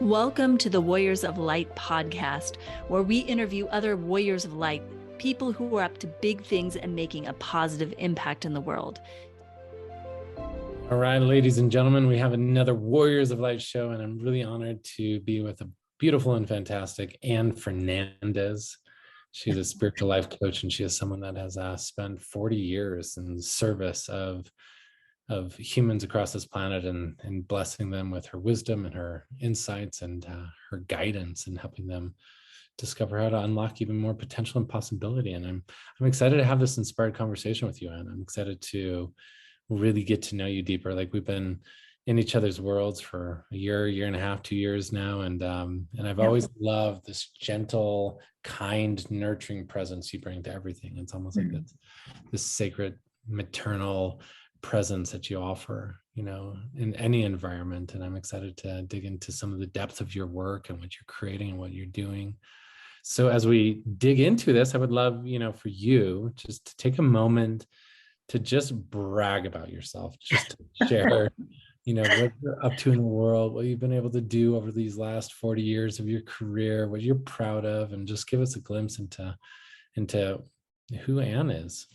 Welcome to the Warriors of Light podcast, where we interview other warriors of light, people who are up to big things and making a positive impact in the world. All right, ladies and gentlemen, we have another Warriors of Light show, and I'm really honored to be with a beautiful and fantastic Fernandez. She's a spiritual life coach, and she is someone that has spent 40 years in service of humans across this planet and blessing them with her wisdom and her insights and her guidance and helping them discover how to unlock even more potential and possibility. And I'm excited to have this inspired conversation with you, Anne. I'm excited to really get to know you deeper. Like, we've been in each other's worlds for a year and a half, 2 years now. And I've always loved this gentle, kind, nurturing presence you bring to everything. It's almost like this sacred maternal presence that you offer, in any environment. And I'm excited to dig into some of the depth of your work and what you're creating and what you're doing. So as we dig into this, I would love, for you just to take a moment to just brag about yourself, just to share, what you're up to in the world, what you've been able to do over these last 40 years of your career, what you're proud of, and just give us a glimpse into who Anne is.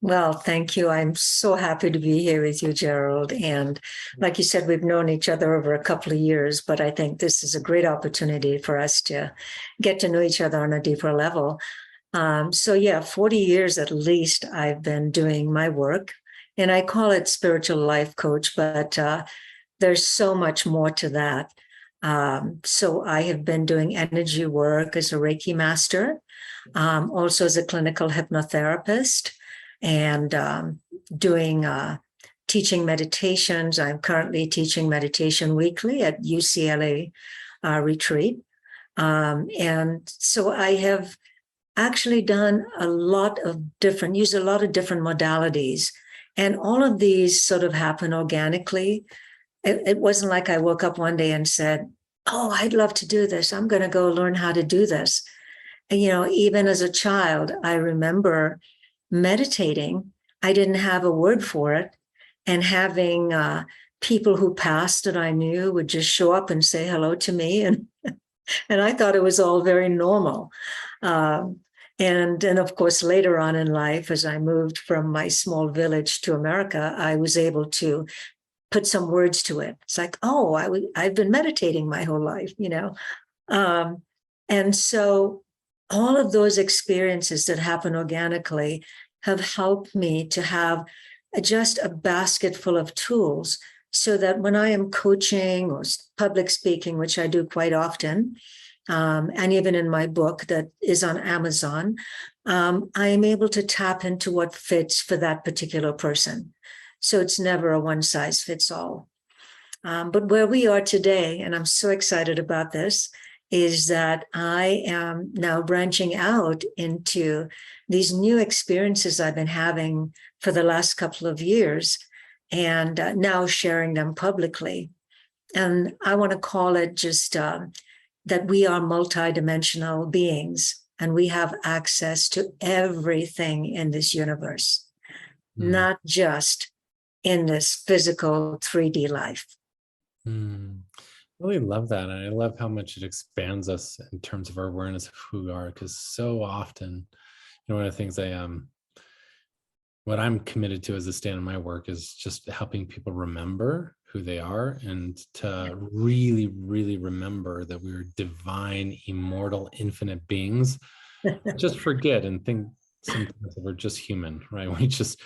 Well, thank you. I'm so happy to be here with you, Gerald. And like you said, we've known each other over a couple of years, but I think this is a great opportunity for us to get to know each other on a deeper level. 40 years at least, I've been doing my work, and I call it spiritual life coach, but there's so much more to that. So I have been doing energy work as a Reiki master, also as a clinical hypnotherapist, and doing teaching meditations. I'm currently teaching meditation weekly at UCLA retreat. And so I have actually done use a lot of different modalities. And all of these sort of happen organically. It wasn't like I woke up one day and said, oh, I'd love to do this. I'm going to go learn how to do this. And, even as a child, I remember meditating. I didn't have a word for it, and having people who passed that I knew would just show up and say hello to me, and I thought it was all very normal. And of course, later on in life, as I moved from my small village to America, I was able to put some words to it. It's like, oh, I've been meditating my whole life, and so all of those experiences that happen organically have helped me to have just a basket full of tools, so that when I am coaching or public speaking, which I do quite often, and even in my book that is on Amazon, I am able to tap into what fits for that particular person. So it's never a one size fits all. But where we are today, and I'm so excited about this, is that I am now branching out into these new experiences I've been having for the last couple of years, and now sharing them publicly. And I want to call it just that we are multidimensional beings, and we have access to everything in this universe, not just in this physical 3D life. Really love that. And I love how much it expands us in terms of our awareness of who we are, because so often, one of the things what I'm committed to as a stand in my work is just helping people remember who they are, and to really, really remember that we're divine, immortal, infinite beings. Just forget and think sometimes that we're just human, right? We just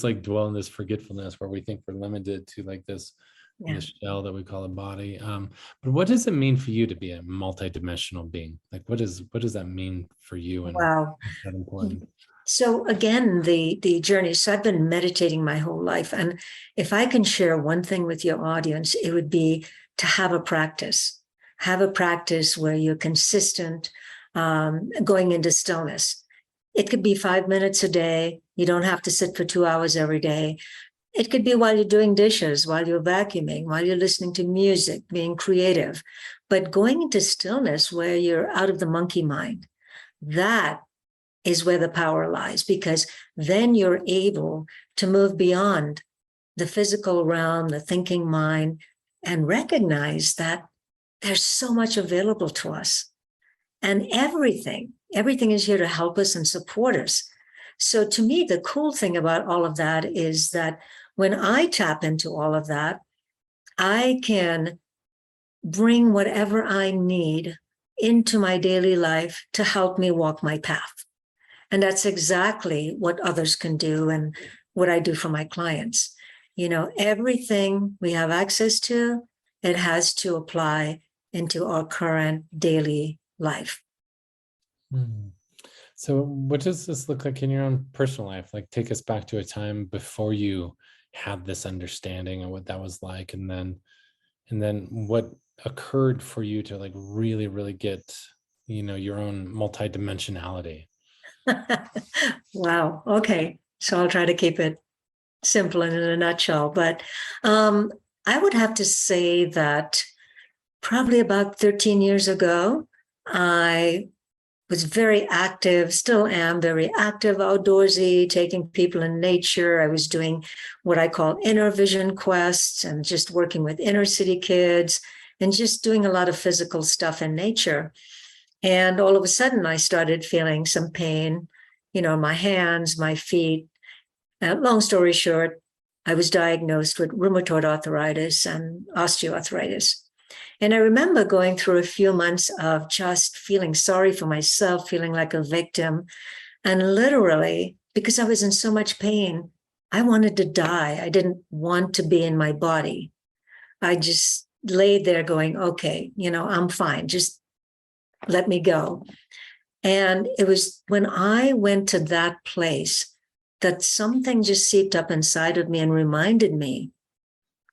like dwell in this forgetfulness where we think we're limited to like this shell that we call a body. But what does it mean for you to be a multidimensional being? Like, what does that mean for you? And wow, that's important. So again, the journey. So I've been meditating my whole life, and if I can share one thing with your audience, it would be to have a practice where you're consistent, going into stillness. It could be 5 minutes a day. You don't have to sit for 2 hours every day. It could be while you're doing dishes, while you're vacuuming, while you're listening to music, being creative. But going into stillness where you're out of the monkey mind, that is where the power lies, because then you're able to move beyond the physical realm, the thinking mind, and recognize that there's so much available to us. And everything is here to help us and support us. So to me, the cool thing about all of that is that when I tap into all of that, I can bring whatever I need into my daily life to help me walk my path. And that's exactly what others can do and what I do for my clients. You know, everything we have access to, it has to apply into our current daily life. Hmm. So what does this look like in your own personal life? Like, take us back to a time before you had this understanding of what that was like, and then what occurred for you to like really, really get, your own multidimensionality. Wow. Okay. So I'll try to keep it simple and in a nutshell. But I would have to say that probably about 13 years ago, I was very active, still am very active, outdoorsy, taking people in nature. I was doing what I call inner vision quests and just working with inner city kids and just doing a lot of physical stuff in nature. And all of a sudden, I started feeling some pain, in my hands, my feet. Long story short, I was diagnosed with rheumatoid arthritis and osteoarthritis. And I remember going through a few months of just feeling sorry for myself, feeling like a victim. And literally, because I was in so much pain, I wanted to die. I didn't want to be in my body. I just laid there going, okay, I'm fine. Just let me go. And it was when I went to that place that something just seeped up inside of me and reminded me,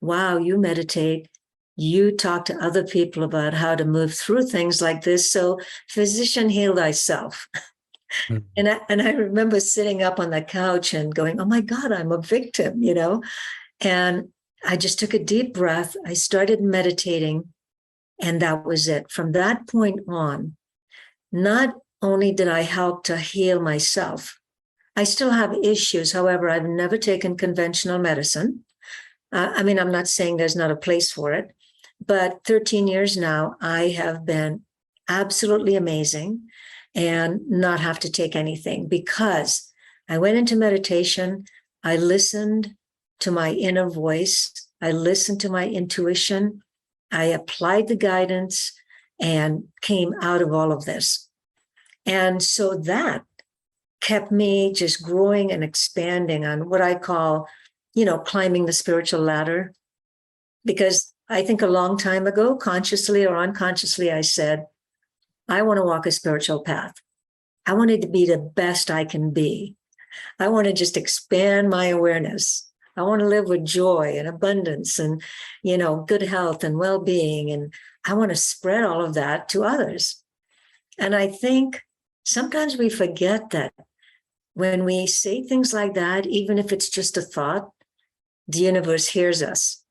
wow, you meditate. You talk to other people about how to move through things like this. So, physician, heal thyself. Mm-hmm. And I remember sitting up on the couch and going, oh my God, I'm a victim, And I just took a deep breath. I started meditating, and that was it. From that point on, not only did I help to heal myself, I still have issues. However, I've never taken conventional medicine. I'm not saying there's not a place for it, but 13 years now, I have been absolutely amazing and not have to take anything because I went into meditation. I listened to my inner voice. I listened to my intuition. I applied the guidance and came out of all of this. And so that kept me just growing and expanding on what I call, climbing the spiritual ladder. Because I think a long time ago, consciously or unconsciously, I said, I want to walk a spiritual path. I wanted to be the best I can be. I want to just expand my awareness. I want to live with joy and abundance and, good health and well-being. And I want to spread all of that to others. And I think sometimes we forget that when we say things like that, even if it's just a thought, the universe hears us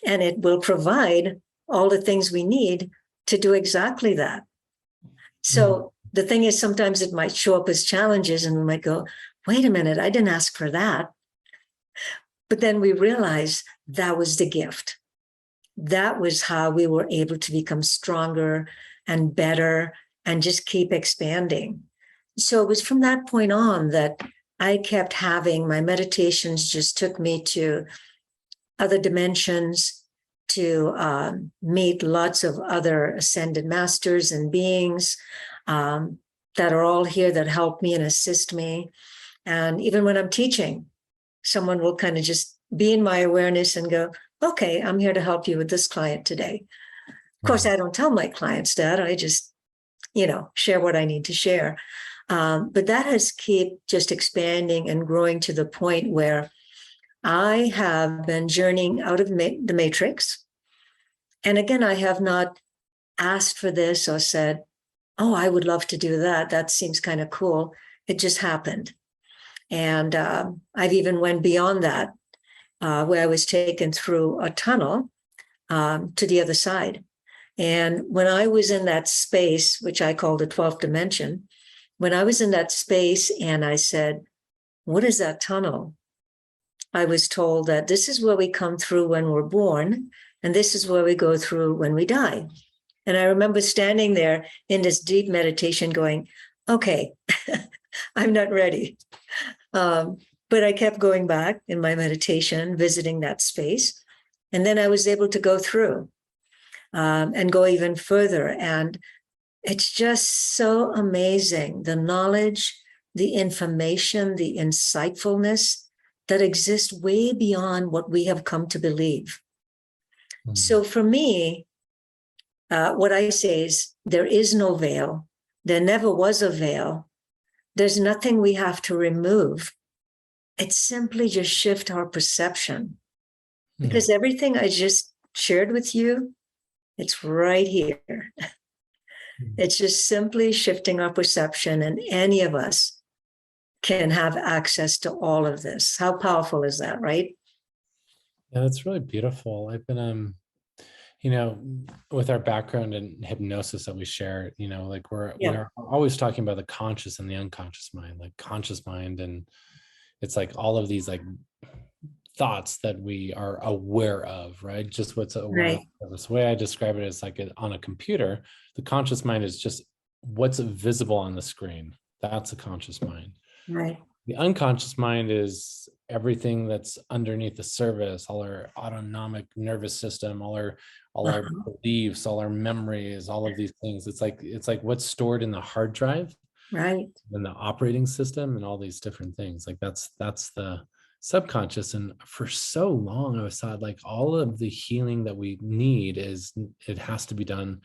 and it will provide all the things we need to do exactly that. So the thing is, sometimes it might show up as challenges and we might go, wait a minute, I didn't ask for that. But then we realize that was the gift. That was how we were able to become stronger and better and just keep expanding. So it was from that point on that I kept having my meditations just took me to other dimensions, to meet lots of other ascended masters and beings that are all here that help me and assist me. And even when I'm teaching, someone will kind of just be in my awareness and go, okay, I'm here to help you with this client today. Of course, I don't tell my clients that. I just, share what I need to share. But that has kept just expanding and growing to the point where I have been journeying out of the matrix. And again, I have not asked for this or said, oh, I would love to do that. That seems kind of cool. It just happened. And I've even went beyond that, where I was taken through a tunnel to the other side. And when I was in that space, which I call the 12th dimension, when I was in that space and I said, what is that tunnel? I was told that this is where we come through when we're born, and this is where we go through when we die. And I remember standing there in this deep meditation going, okay, I'm not ready. But I kept going back in my meditation, visiting that space. And then I was able to go through and go even further. And it's just so amazing, the knowledge, the information, the insightfulness that exists way beyond what we have come to believe. Mm-hmm. So for me, what I say is there is no veil. There never was a veil. There's nothing we have to remove. It's simply just shift our perception. Because everything I just shared with you, it's right here. It's just simply shifting our perception, and any of us can have access to all of this. How powerful is that, right? Yeah, that's really beautiful. I've been, you know, with our background in hypnosis that we share, you know, like we're always talking about the conscious and the unconscious mind, like conscious mind. And it's like all of these like thoughts that we are aware of, right? Just what's aware of us. The way I describe it is like on a computer, the conscious mind is just what's visible on the screen. That's a conscious mind. Right. The unconscious mind is everything that's underneath the surface, all our autonomic nervous system, all our beliefs, all our memories, all of these things. It's like what's stored in the hard drive, right? And the operating system and all these different things. Like that's the subconscious. And for so long I was taught like all of the healing that we need it has to be done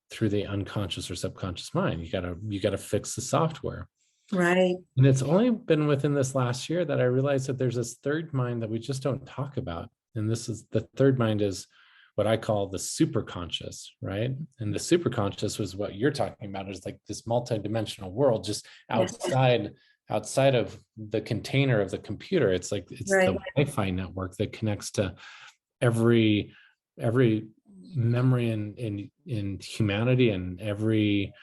through the unconscious or subconscious mind. You gotta fix the software. Right. And it's only been within this last year that I realized that there's this third mind that we just don't talk about. And this is the third mind is what I call the superconscious, right? And the superconscious was what you're talking about, is like this multidimensional world just outside of the container of the computer. It's like it's the Wi-Fi network that connects to every memory in humanity and every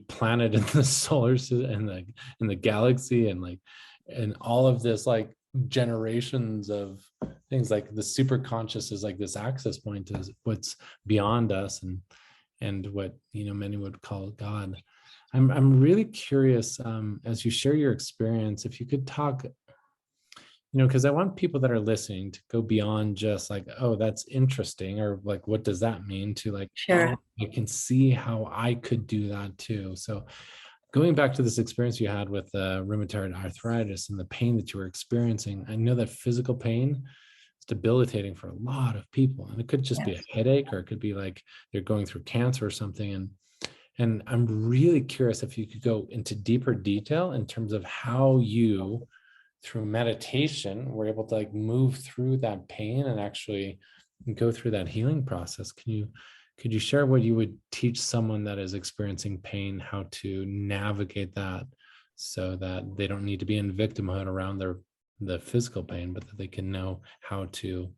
planet in the solar system and in the galaxy and all of this like generations of things. Like the superconscious is like this access point to what's beyond us and what, you know, many would call God. I'm really curious, as you share your experience, if you could talk, you know, because I want people that are listening to go beyond just like, oh, that's interesting, or like, what does that mean, to like, sure, oh, I can see how I could do that too. So going back to this experience you had with rheumatoid arthritis and the pain that you were experiencing, I know that physical pain is debilitating for a lot of people. And it could just be a headache, or it could be like they're going through cancer or something. And I'm really curious if you could go into deeper detail in terms of how you, through meditation, were able to like move through that pain and actually go through that healing process. Could you share what you would teach someone that is experiencing pain, how to navigate that so that they don't need to be in victimhood around the physical pain, but that they can know how to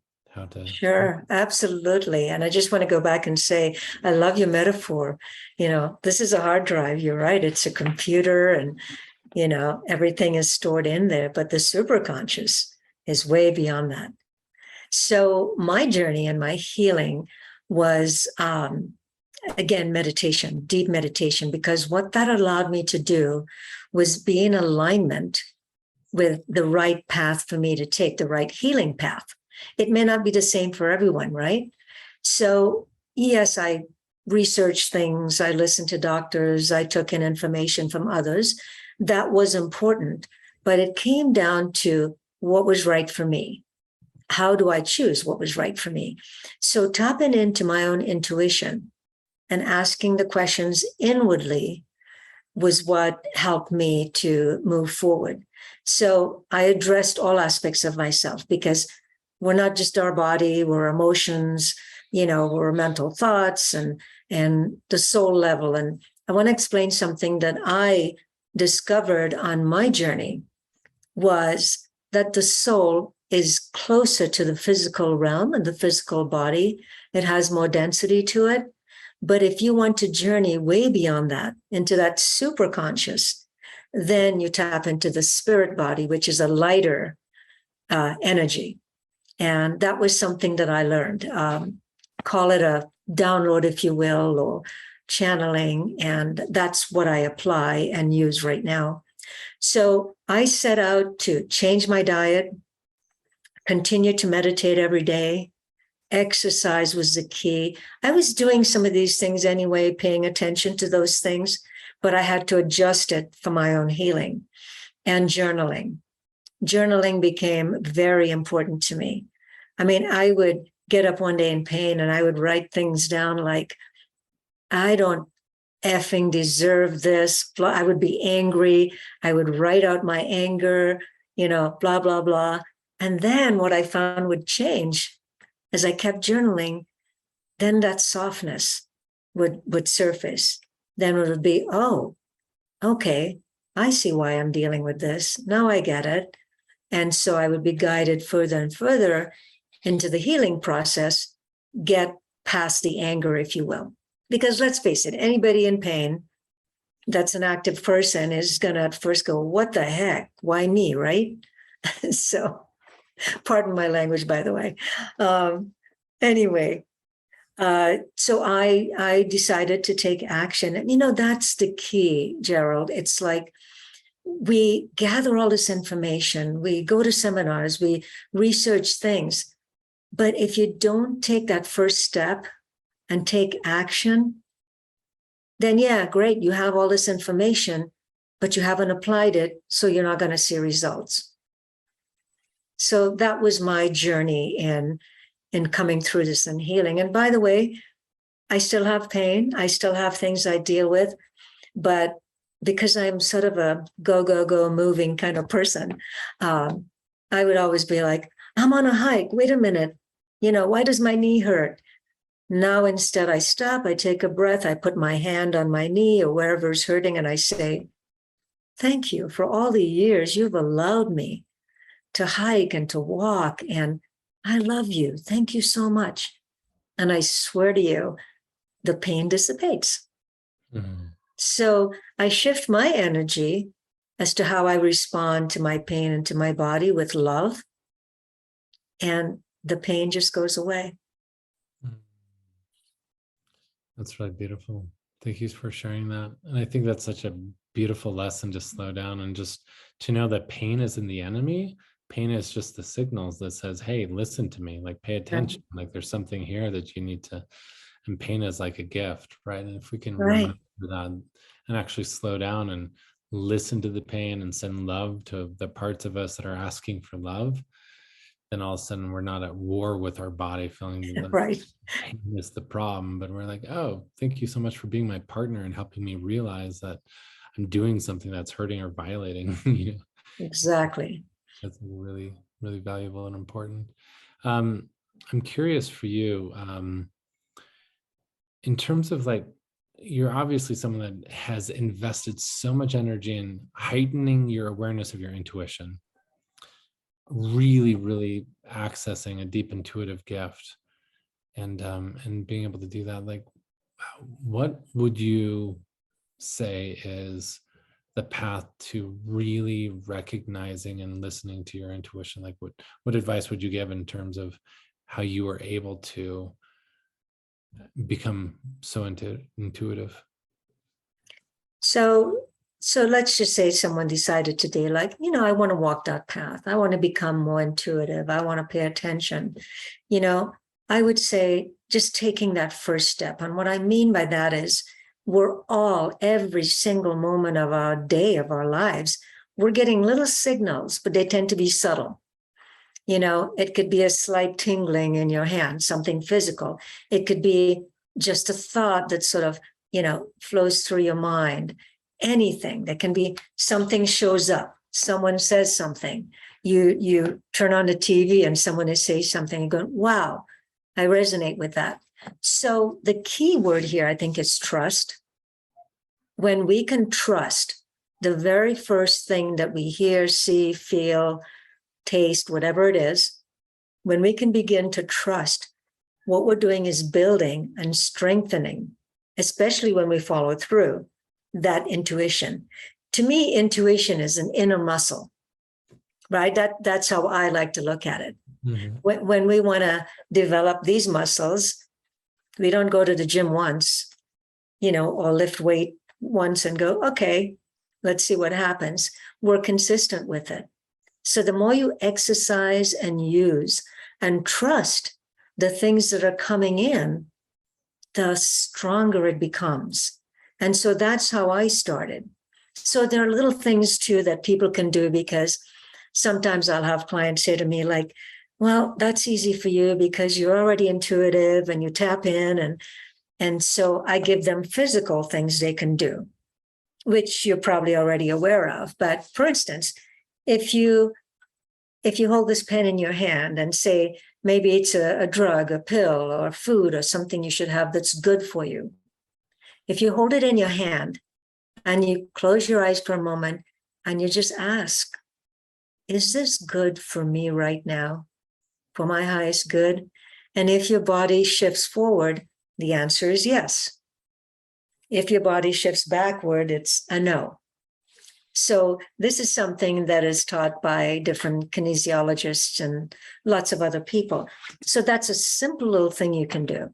Sure, absolutely. And I just want to go back and say, I love your metaphor. You know, this is a hard drive. You're right. It's a computer and, you know, everything is stored in there, but the superconscious is way beyond that. So my journey and my healing was, again, meditation, deep meditation, because what that allowed me to do was be in alignment with the right path for me to take, the right healing path. It may not be the same for everyone, right? So yes, I researched things, I listened to doctors, I took in information from others. That was important, but it came down to what was right for me. How do I choose what was right for me? So tapping into my own intuition and asking the questions inwardly was what helped me to move forward. So I addressed all aspects of myself, because we're not just our body, we're emotions, you know, we're mental thoughts and the soul level. And I want to explain something that I discovered on my journey, was that the soul is closer to the physical realm and the physical body. It has more density to it. But if you want to journey way beyond that, into that super conscious, then you tap into the spirit body, which is a lighter energy. And that was something that I learned. Call it a download, if you will, or channeling. And that's what I apply and use right now. So I set out to change my diet, continue to meditate every day. Exercise was the key. I was doing some of these things anyway, paying attention to those things, but I had to adjust it for my own healing. And journaling. Journaling became very important to me. I mean, I would get up one day in pain and I would write things down like, I don't effing deserve this. I would be angry. I would write out my anger, blah, blah, blah. And then what I found would change as I kept journaling, then that softness would surface. Then it would be, oh, okay, I see why I'm dealing with this. Now I get it. And so I would be guided further and further into the healing process, get past the anger, if you will. Because let's face it, anybody in pain that's an active person is going to at first go, what the heck? Why me, right? So, pardon my language, by the way. Anyway, so I decided to take action. And, that's the key, Gerald. It's like we gather all this information, we go to seminars, we research things. But if you don't take that first step and take action, then yeah, great, you have all this information, but you haven't applied it, so you're not going to see results. So that was my journey in coming through this and healing. And by the way, I still have pain. I still have things I deal with, but because I'm sort of a go moving kind of person, I would always be like, I'm on a hike. Wait a minute. Why does my knee hurt? Now, instead, I stop, I take a breath, I put my hand on my knee or wherever's hurting, and I say, thank you for all the years you've allowed me to hike and to walk, and I love you. Thank you so much. And I swear to you, the pain dissipates. Mm-hmm. So I shift my energy as to how I respond to my pain and to my body with love, and the pain just goes away. That's really beautiful. Thank you for sharing that. And I think that's such a beautiful lesson to slow down and just to know that pain isn't the enemy. Pain is just the signals that says, hey, listen to me, like pay attention. Right. Like there's something here that you need to, and pain is like a gift, right? And if we can remember that and actually slow down and listen to the pain and send love to the parts of us that are asking for love, then all of a sudden we're not at war with our body, feeling that right. pain is the problem, but we're like, oh, thank you so much for being my partner and helping me realize that I'm doing something that's hurting or violating. Exactly. That's really, really valuable and important. I'm curious for you, in terms of like, you're obviously someone that has invested so much energy in heightening your awareness of your intuition, really, really accessing a deep intuitive gift and being able to do that. Like, what would you say is the path to really recognizing and listening to your intuition? Like what advice would you give in terms of how you were able to become so intuitive? So let's just say someone decided today, like, I want to walk that path. I want to become more intuitive. I want to pay attention. I would say just taking that first step. And what I mean by that is we're all, every single moment of our day, of our lives, we're getting little signals, but they tend to be subtle. It could be a slight tingling in your hand, something physical. It could be just a thought that sort of, flows through your mind. Anything that can be, something shows up, someone says something, you turn on the TV and someone is saying something and go, wow, I resonate with that. So the key word here, I think, is trust. When we can trust the very first thing that we hear, see, feel, taste, whatever it is, when we can begin to trust, what we're doing is building and strengthening, especially when we follow through that intuition. To me, intuition is an inner muscle, right? That's how I like to look at it. Mm-hmm. When we want to develop these muscles, We don't go to the gym once, or lift weight once and go, okay, let's see what happens. We're consistent with it. So the more you exercise and use and trust the things that are coming in, the stronger it becomes. And so that's how I started. So there are little things too that people can do, because sometimes I'll have clients say to me like, well, that's easy for you because you're already intuitive and you tap in. And so I give them physical things they can do, which you're probably already aware of. But for instance, if you hold this pen in your hand and say, maybe it's a drug, a pill, or food, or something you should have that's good for you. If you hold it in your hand and you close your eyes for a moment and you just ask, is this good for me right now? For my highest good? And if your body shifts forward, the answer is yes. If your body shifts backward, it's a no. So this is something that is taught by different kinesiologists and lots of other people. So that's a simple little thing you can do.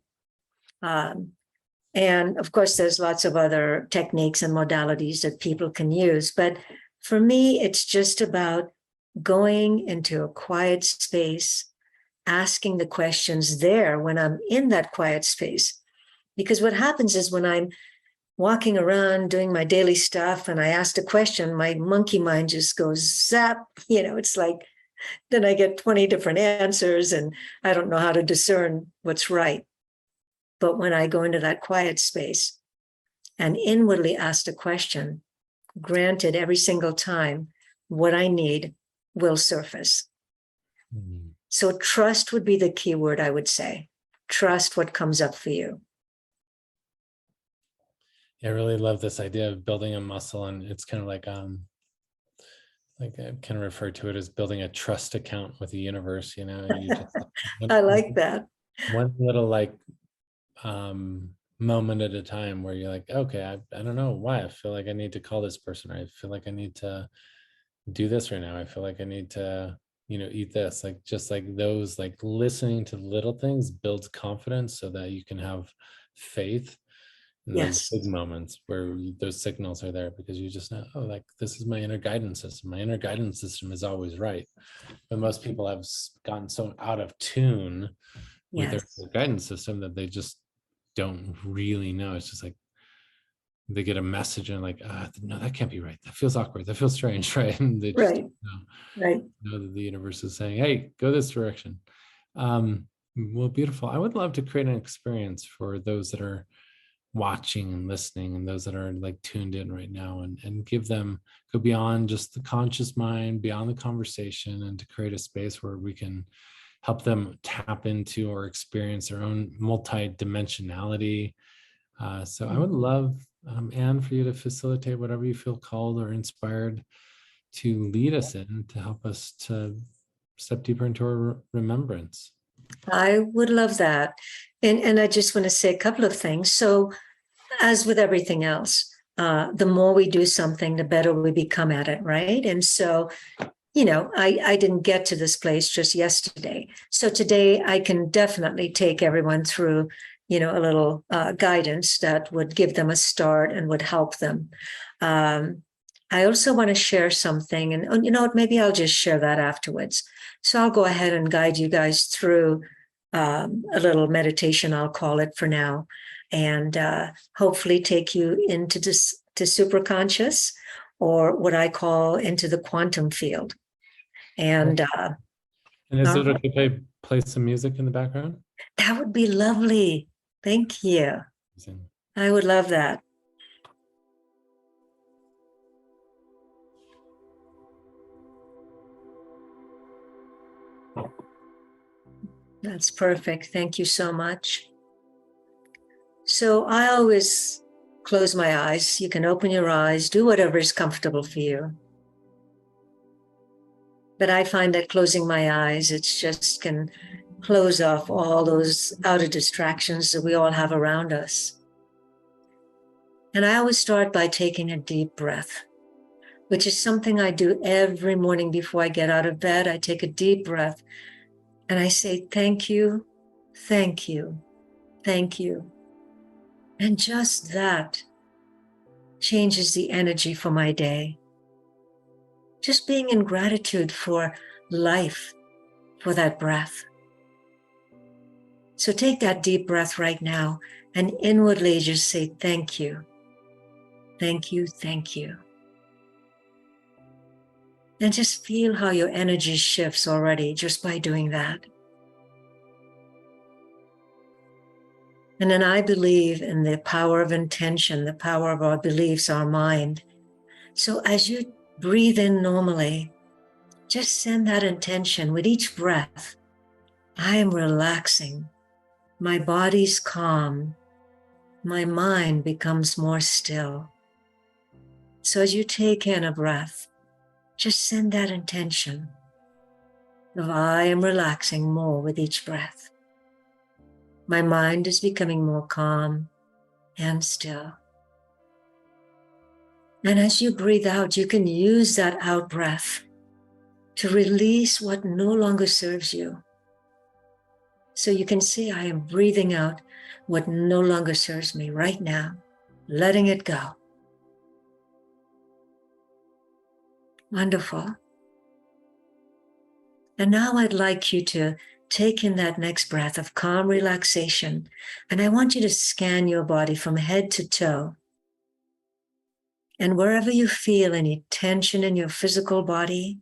And of course, there's lots of other techniques and modalities that people can use. But for me, it's just about going into a quiet space, asking the questions there when I'm in that quiet space. Because what happens is when I'm walking around doing my daily stuff and I asked a question, my monkey mind just goes zap. It's like, then I get 20 different answers and I don't know how to discern what's right. But when I go into that quiet space and inwardly ask a question, granted, every single time, what I need will surface. Mm-hmm. So trust would be the key word, I would say. Trust what comes up for you. I really love this idea of building a muscle, and it's kind of like I kind of refer to it as building a trust account with the universe. You just, I like that. One little moment at a time where you're like, okay, I don't know why I feel like I need to call this person, or I feel like I need to do this right now. I feel like I need to, eat this. Like just like those, like listening to little things builds confidence so that you can have faith in those big moments where those signals are there, because you just know, oh, like this is my inner guidance system. My inner guidance system is always right. But most people have gotten so out of tune with their guidance system that they just don't really know. It's just like they get a message and like, no, that can't be right. That feels awkward. That feels strange, right? And they just know that the universe is saying, hey, go this direction. Well, beautiful. I would love to create an experience for those that are watching and listening and those that are like tuned in right now, and give them, go beyond just the conscious mind, beyond the conversation, and to create a space where we can help them tap into or experience their own multi-dimensionality. So I would love, Anne, for you to facilitate whatever you feel called or inspired to lead us in, to help us to step deeper into our remembrance. I would love that. And I just want to say a couple of things. So as with everything else, the more we do something, the better we become at it, right? And so, I didn't get to this place just yesterday. So today I can definitely take everyone through, a little guidance that would give them a start and would help them. I also want to share something, and maybe I'll just share that afterwards. So I'll go ahead and guide you guys through a little meditation, I'll call it for now, and hopefully take you into this to superconscious, or what I call into the quantum field. And is it okay if I play some music in the background? That would be lovely. Thank you. Amazing. I would love that. That's perfect. Thank you so much. So I always close my eyes. You can open your eyes, do whatever is comfortable for you. But I find that closing my eyes, it's just can close off all those outer distractions that we all have around us. And I always start by taking a deep breath, which is something I do every morning before I get out of bed. I take a deep breath and I say, thank you, thank you, Thank you. And just that changes the energy for my day. Just being in gratitude for life, for that breath. So take that deep breath right now and inwardly just say, thank you, thank you, thank you. And just feel how your energy shifts already just by doing that. And then I believe in the power of intention, the power of our beliefs, our mind. So as you breathe in normally, just send that intention with each breath. I am relaxing. My body's calm. My mind becomes more still. So as you take in a breath, just send that intention of I am relaxing more with each breath. My mind is becoming more calm and still. And as you breathe out, you can use that out breath to release what no longer serves you. So you can see I am breathing out what no longer serves me right now, letting it go. Wonderful. And now I'd like you to take in that next breath of calm relaxation. And I want you to scan your body from head to toe. And wherever you feel any tension in your physical body,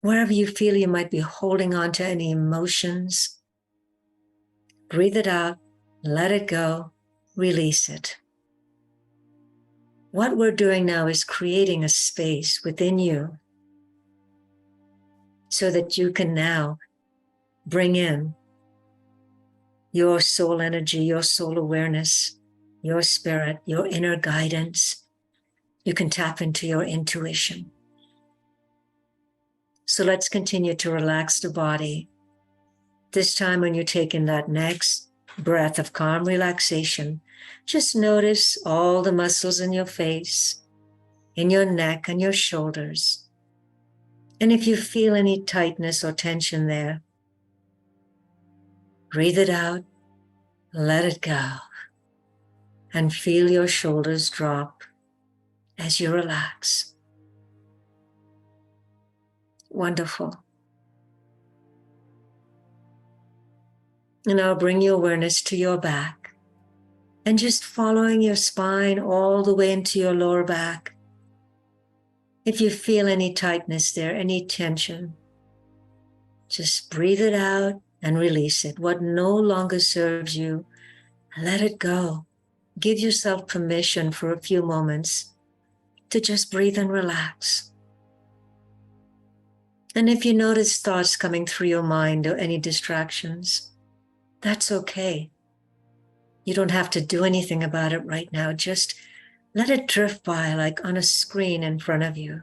wherever you feel you might be holding on to any emotions, breathe it out, let it go, release it. What we're doing now is creating a space within you so that you can now bring in your soul energy, your soul awareness, your spirit, your inner guidance. You can tap into your intuition. So let's continue to relax the body. This time when you take in that next breath of calm relaxation, just notice all the muscles in your face, in your neck and your shoulders. And if you feel any tightness or tension there, breathe it out, let it go, and feel your shoulders drop as you relax. Wonderful. And now bring your awareness to your back and just following your spine all the way into your lower back. If you feel any tightness there, any tension, just breathe it out and release it. What no longer serves you, let it go. Give yourself permission for a few moments to just breathe and relax. And if you notice thoughts coming through your mind or any distractions, that's okay. You don't have to do anything about it right now. Just let it drift by like on a screen in front of you.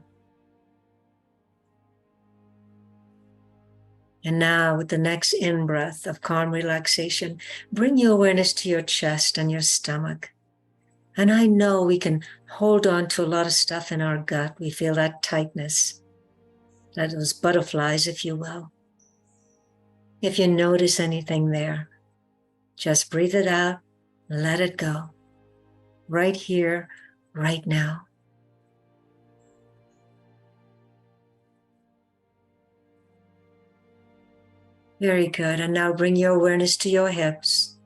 And now with the next in-breath of calm relaxation, bring your awareness to your chest and your stomach. And I know we can hold on to a lot of stuff in our gut. We feel that tightness, those butterflies, if you will. If you notice anything there, just breathe it out, let it go. Right here, right now. Very good. And now bring your awareness to your hips.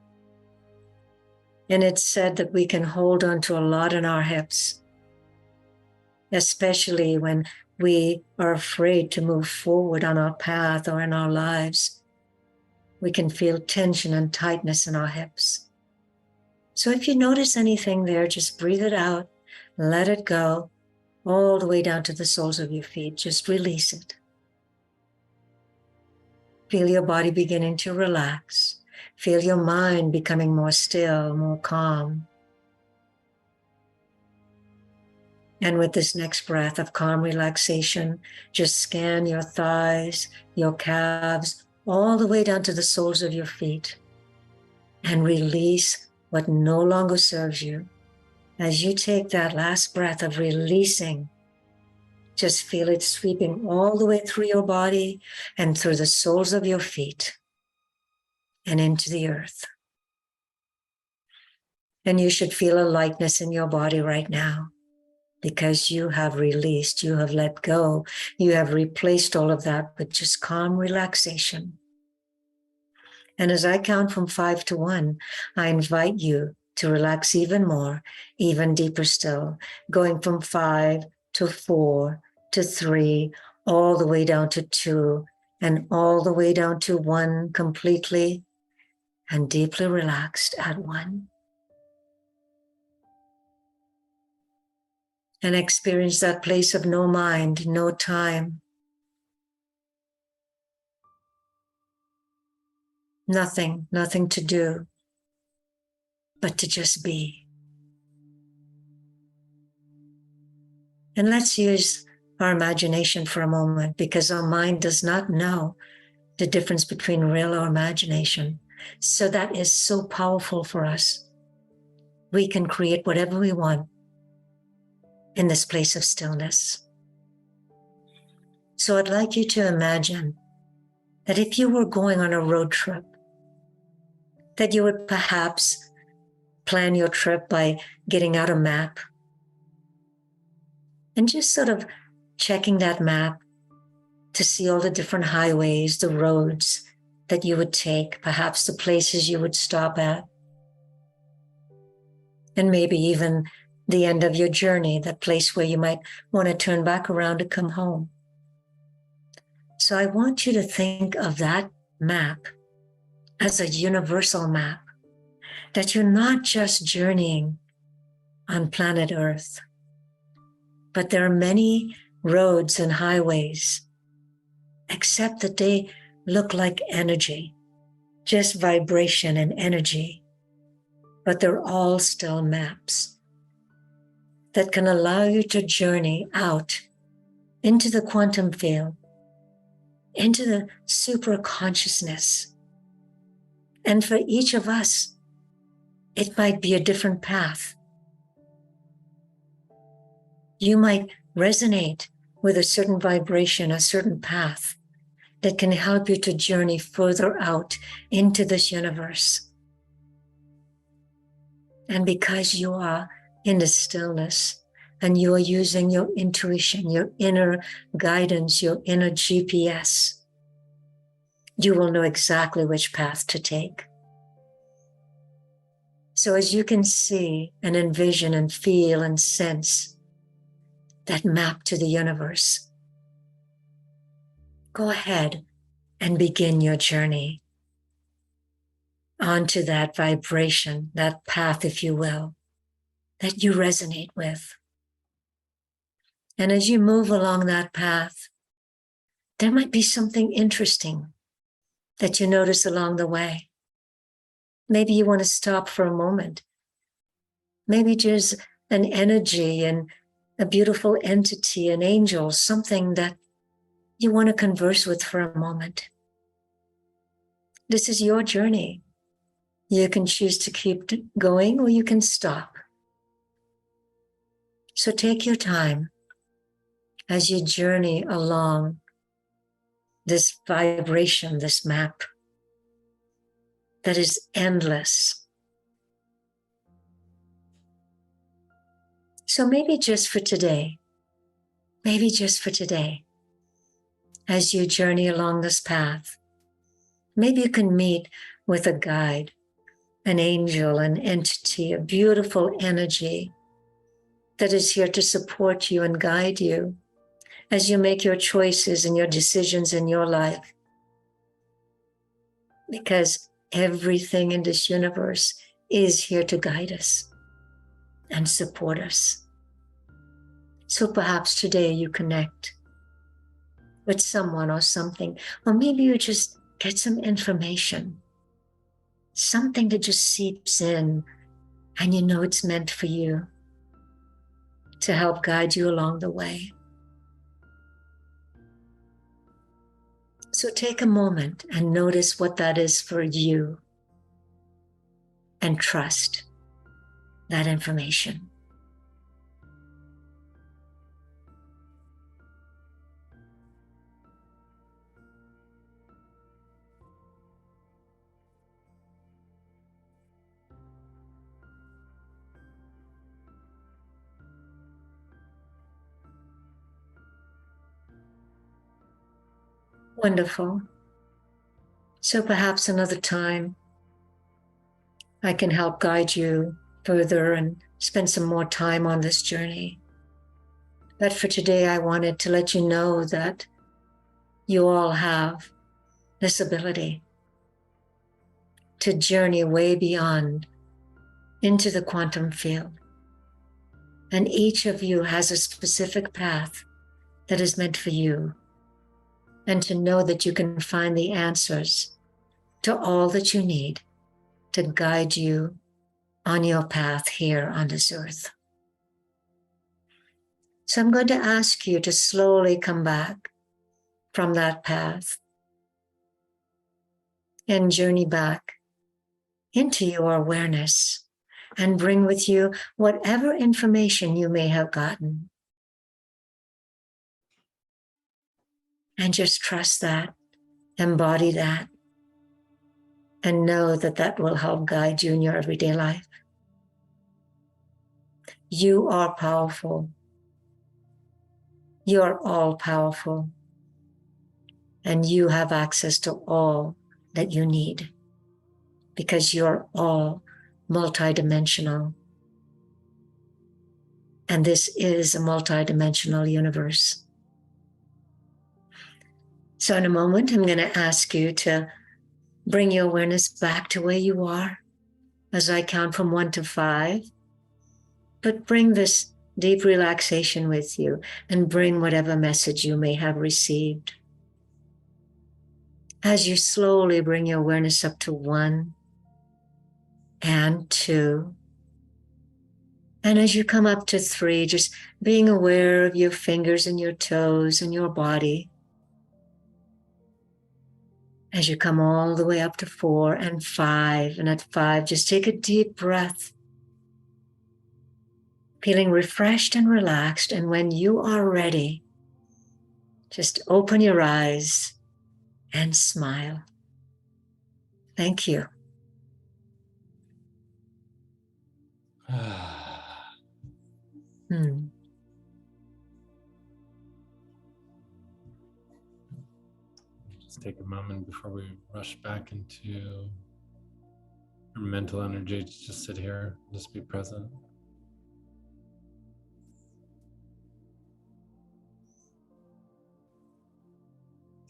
And it's said that we can hold on to a lot in our hips, especially when we are afraid to move forward on our path or in our lives. We can feel tension and tightness in our hips. So if you notice anything there, just breathe it out, let it go, all the way down to the soles of your feet. Just release it. Feel your body beginning to relax. Feel your mind becoming more still, more calm. And with this next breath of calm relaxation, just scan your thighs, your calves, all the way down to the soles of your feet. And release what no longer serves you. As you take that last breath of releasing, just feel it sweeping all the way through your body and through the soles of your feet and into the earth. And you should feel a lightness in your body right now because you have released, you have let go, you have replaced all of that with just calm relaxation. And as I count from 5 to 1, I invite you to relax even more, even deeper still, going from 5 to 4 to 3, all the way down to 2, and all the way down to 1, completely and deeply relaxed at 1. And experience that place of no mind, no time, nothing to do, but to just be. And let's use our imagination for a moment, because our mind does not know the difference between real or imagination. So that is so powerful for us. We can create whatever we want in this place of stillness. So I'd like you to imagine that if you were going on a road trip, that you would perhaps plan your trip by getting out a map and just sort of checking that map to see all the different highways, the roads that you would take, perhaps the places you would stop at, and maybe even the end of your journey, that place where you might want to turn back around to come home. So I want you to think of that map as a universal map, that you're not just journeying on planet Earth, but there are many roads and highways, except that they look like energy, just vibration and energy, but they're all still maps that can allow you to journey out into the quantum field, into the super consciousness. And for each of us, it might be a different path. You might resonate with a certain vibration, a certain path that can help you to journey further out into this universe. And because you are in the stillness and you are using your intuition, your inner guidance, your inner GPS, you will know exactly which path to take. So as you can see and envision and feel and sense that map to the universe, go ahead and begin your journey onto that vibration, that path, if you will, that you resonate with. And as you move along that path, there might be something interesting that you notice along the way. Maybe you want to stop for a moment. Maybe there's an energy and a beautiful entity, an angel, something that you want to converse with for a moment. This is your journey. You can choose to keep going or you can stop. So take your time as you journey along this vibration, this map that is endless. So maybe just for today, as you journey along this path, maybe you can meet with a guide, an angel, an entity, a beautiful energy that is here to support you and guide you as you make your choices and your decisions in your life. Because everything in this universe is here to guide us and support us. So perhaps today you connect with someone or something, or maybe you just get some information, something that just seeps in and you know it's meant for you to help guide you along the way. So take a moment and notice what that is for you and trust that information. Wonderful. So perhaps another time I can help guide you further and spend some more time on this journey. But for today, I wanted to let you know that you all have this ability to journey way beyond into the quantum field. And each of you has a specific path that is meant for you. And to know that you can find the answers to all that you need to guide you on your path here on this earth. So I'm going to ask you to slowly come back from that path and journey back into your awareness and bring with you whatever information you may have gotten. And just trust that, embody that, and know that that will help guide you in your everyday life. You are powerful. You are all powerful. And you have access to all that you need because you're all multidimensional. And this is a multidimensional universe. So in a moment, I'm going to ask you to bring your awareness back to where you are as I count from 1 to 5. But bring this deep relaxation with you and bring whatever message you may have received. As you slowly bring your awareness up to 1 and 2, and as you come up to 3, just being aware of your fingers and your toes and your body. As you come all the way up to 4 and 5, and at 5, just take a deep breath, feeling refreshed and relaxed. And when you are ready, just open your eyes and smile. Thank you. Just take a moment before we rush back into our mental energy. Just sit here, just be present.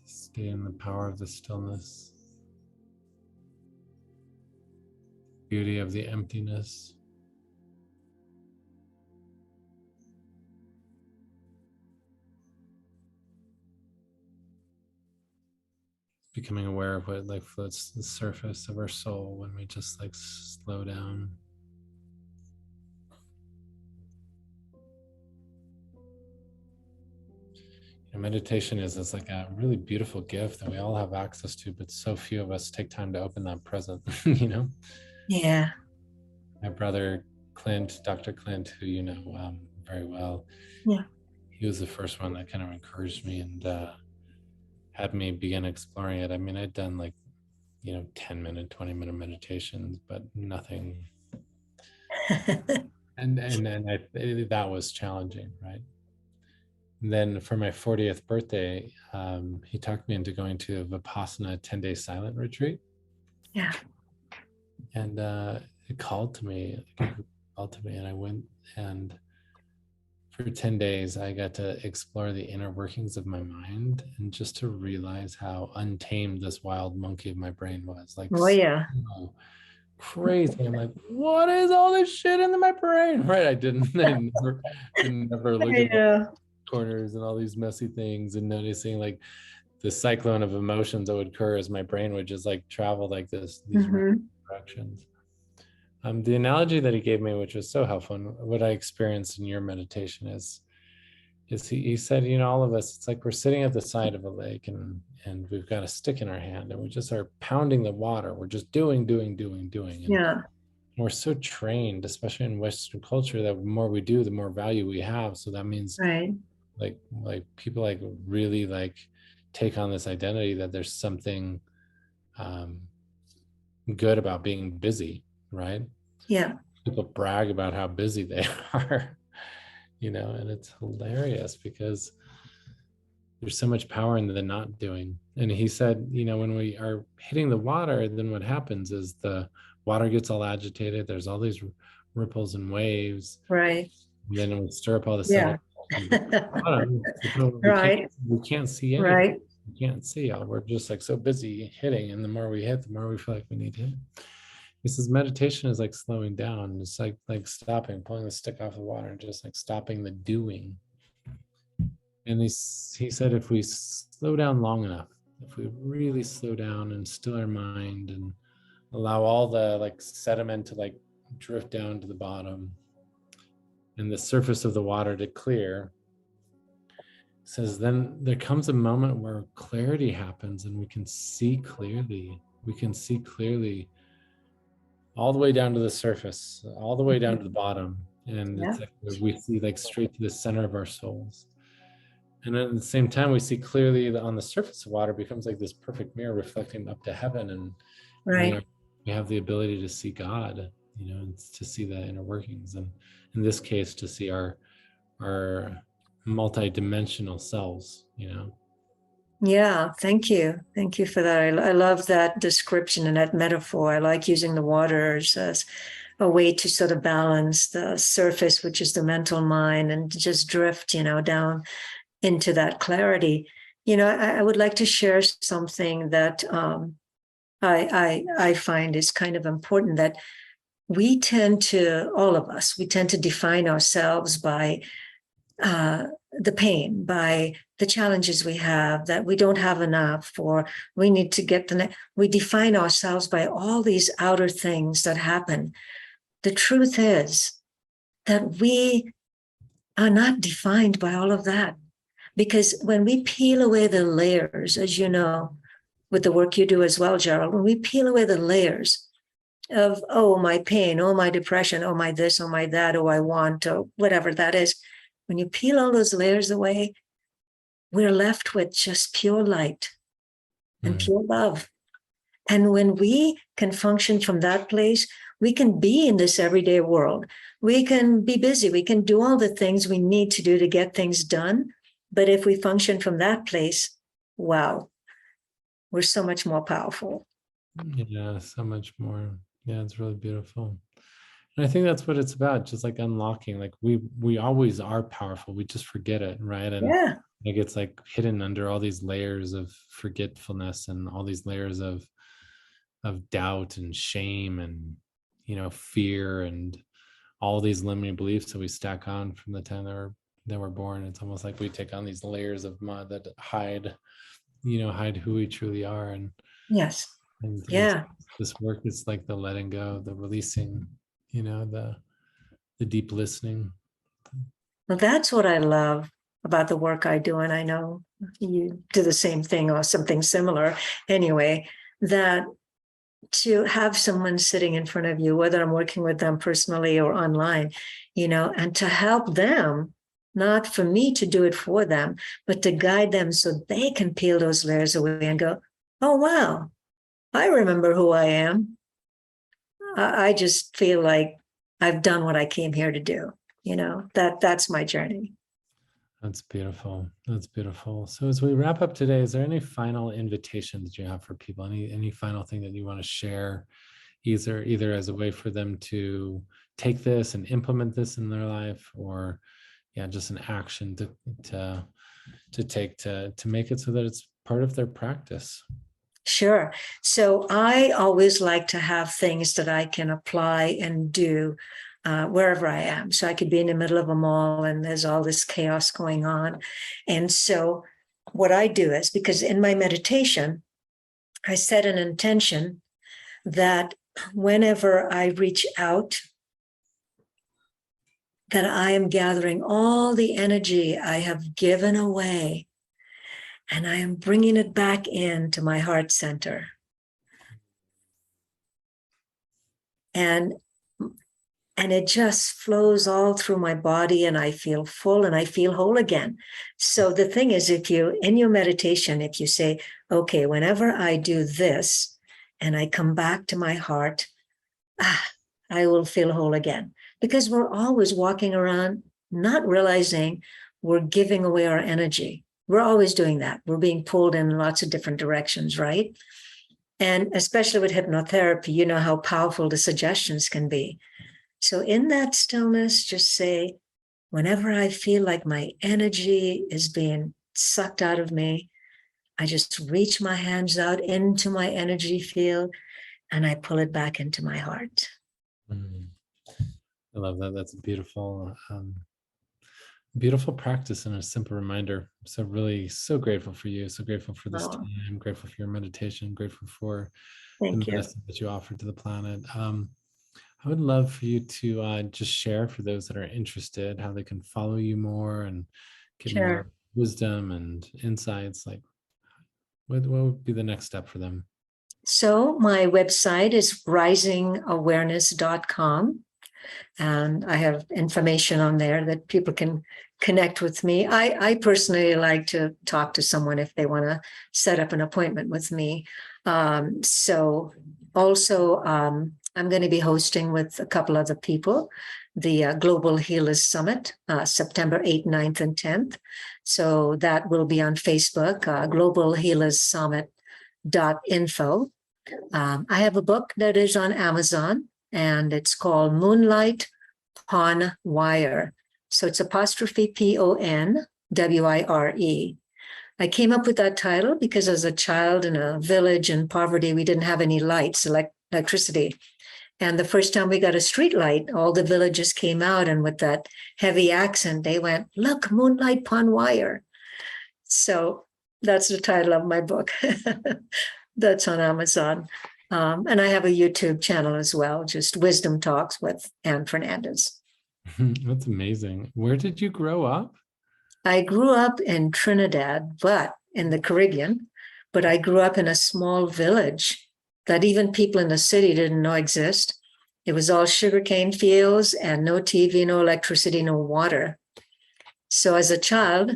Stay in the power of the stillness, beauty of the emptiness. Becoming aware of what like floats the surface of our soul when we just like slow down. And meditation is like a really beautiful gift that we all have access to, but so few of us take time to open that present, you know? Yeah. My brother Clint, Dr. Clint, who you know very well, Yeah. he was the first one that kind of encouraged me and had me begin exploring it. I mean, I'd done like, 10-minute, 20-minute meditations, but nothing. and that was challenging, right? And then for my 40th birthday, he talked me into going to a Vipassana 10-day silent retreat. Yeah. And it called to me, and I went, and for 10 days, I got to explore the inner workings of my mind and just to realize how untamed this wild monkey of my brain was. Like, oh, yeah. So crazy. I'm like, what is all this shit in my brain? Right. I didn't never look at the corners and all these messy things and noticing like the cyclone of emotions that would occur as my brain would just like travel like this, these directions. The analogy that he gave me, which was so helpful, and what I experienced in your meditation is he said, all of us, it's like we're sitting at the side of a lake and we've got a stick in our hand and we just are pounding the water. We're just doing. And yeah. we're so trained, especially in Western culture, that the more we do, the more value we have. So that means right. like people like really like take on this identity that there's something good about being busy, right? Yeah. People brag about how busy they are, and it's hilarious because there's so much power in the not doing. And he said, when we are hitting the water, then what happens is the water gets all agitated. There's all these ripples and waves. Right. And then we stir up all the Yeah. bottom. Right. We can't see anything. Right. We can't see. We're just like so busy hitting. And the more we hit, the more we feel like we need to hit. He says meditation is like slowing down. It's like stopping, pulling the stick off the water and just like stopping the doing. And he said, if we slow down long enough, if we really slow down and still our mind and allow all the like sediment to like drift down to the bottom and the surface of the water to clear, says then there comes a moment where clarity happens and we can see clearly. We can see clearly all the way down to the surface, all the way down to the bottom. And it's like we see like straight to the center of our souls. And at the same time, we see clearly that on the surface of water becomes like this perfect mirror reflecting up to heaven. And Right. we have the ability to see God, and to see the inner workings. And in this case, to see our multi-dimensional selves, Yeah, thank you. Thank you for that. I love that description and that metaphor. I like using the waters as a way to sort of balance the surface, which is the mental mind, and to just drift, down into that clarity. I would like to share something that I find is kind of important, that we tend to, all of us, we tend to define ourselves by the pain, by the challenges we have, that we don't have enough, or we need to get we define ourselves by all these outer things that happen. The truth is that we are not defined by all of that. Because when we peel away the layers, as you know, with the work you do as well, Gerald, when we peel away the layers of, oh, my pain, oh, my depression, oh, my this, oh, my that, oh, I want, or whatever that is, when you peel all those layers away, we're left with just pure light and pure love. And when we can function from that place, we can be in this everyday world. We can be busy. We can do all the things we need to do to get things done. But if we function from that place, wow, we're so much more powerful. Yeah, so much more. Yeah, it's really beautiful. And I think that's what it's about, just like unlocking. Like we always are powerful. We just forget it, right? And like it's like hidden under all these layers of forgetfulness and all these layers of doubt and shame and fear and all these limiting beliefs that we stack on from the time that we're born. It's almost like we take on these layers of mud that hide who we truly are. And this work is like the letting go, the releasing, the deep listening. Well, that's what I love about the work I do. And I know you do the same thing or something similar anyway, that to have someone sitting in front of you, whether I'm working with them personally or online, and to help them, not for me to do it for them, but to guide them so they can peel those layers away and go, oh, wow, I remember who I am. I just feel like I've done what I came here to do. That's my journey. That's beautiful. That's beautiful. So as we wrap up today, is there any final invitation that you have for people? Any final thing that you want to share, either as a way for them to take this and implement this in their life, or just an action to take to make it so that it's part of their practice? Sure. So I always like to have things that I can apply and do wherever I am. So I could be in the middle of a mall and there's all this chaos going on. And so what I do is, because in my meditation, I set an intention that whenever I reach out, that I am gathering all the energy I have given away and I am bringing it back into my heart center. And it just flows all through my body and I feel full and I feel whole again. So the thing is, if you, in your meditation, if you say, okay, whenever I do this and I come back to my heart, I will feel whole again. Because we're always walking around not realizing we're giving away our energy. we're always doing that. We're being pulled in lots of different directions, right? And especially with hypnotherapy, you know how powerful the suggestions can be. So in that stillness, just say, whenever I feel like my energy is being sucked out of me, I just reach my hands out into my energy field and I pull it back into my heart. Mm. I love that. That's a beautiful, beautiful practice and a simple reminder. So really, so grateful for you. So grateful for this Oh, time. Grateful for your meditation. Grateful for the thank you. medicine that you offer to the planet. I would love for you to just share for those that are interested how they can follow you more and get Sure. more wisdom and insights. Like, what would be the next step for them? So my website is risingawareness.com. And I have information on there that people can connect with me. I personally like to talk to someone if they want to set up an appointment with me. So also, I'm going to be hosting with a couple other people the Global Healers Summit, September 8th, 9th, and 10th. So that will be on Facebook, Global Healers Summit.info. I have a book that is on Amazon, and it's called Moonlight Pon Wire. So it's apostrophe PONWIRE. I came up with that title because as a child in a village in poverty, we didn't have any lights, electricity. And the first time we got a street light, all the villagers came out, and with that heavy accent, they went, "Look, Moonlight Pon Wire." So that's the title of my book. That's on Amazon. And I have a YouTube channel as well, just Wisdom Talks with Anne Fernandez. That's amazing. Where did you grow up? I grew up in Trinidad, but in the Caribbean, but I grew up in a small village that even people in the city didn't know exist. It was all sugarcane fields and no TV, no electricity, no water. So as a child,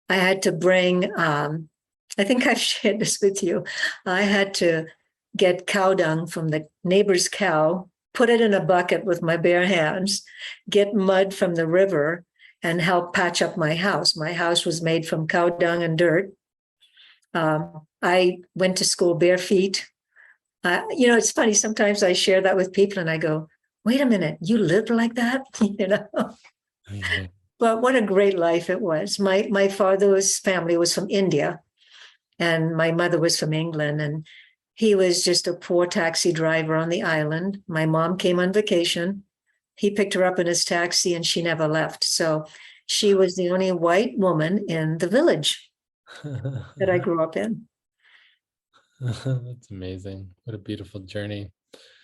I had to bring, I think I've shared this with you. I had to get cow dung from the neighbor's cow, put it in a bucket with my bare hands, get mud from the river, and help patch up my house. My house was made from cow dung and dirt. I went to school bare feet. It's funny. Sometimes I share that with people and I go, wait a minute, you lived like that? Yeah. But what a great life it was. My father's family was from India and my mother was from England. And he was just a poor taxi driver on the island. My mom came on vacation. He picked her up in his taxi and she never left. So she was the only white woman in the village that I grew up in. That's amazing. What a beautiful journey.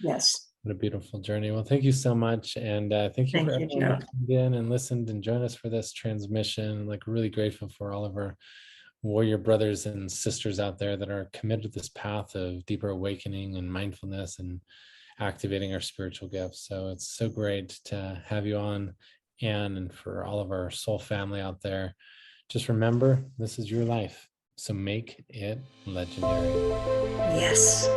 Yes. What a beautiful journey. Well, thank you so much. And thank you for Thank you, everyone Gerald. that tuned in and listened and joined us for this transmission. Like, really grateful for all of our warrior brothers and sisters out there that are committed to this path of deeper awakening and mindfulness and activating our spiritual gifts. So it's so great to have you on, Anne, and for all of our soul family out there. Just remember, this is your life. So make it legendary. Yes.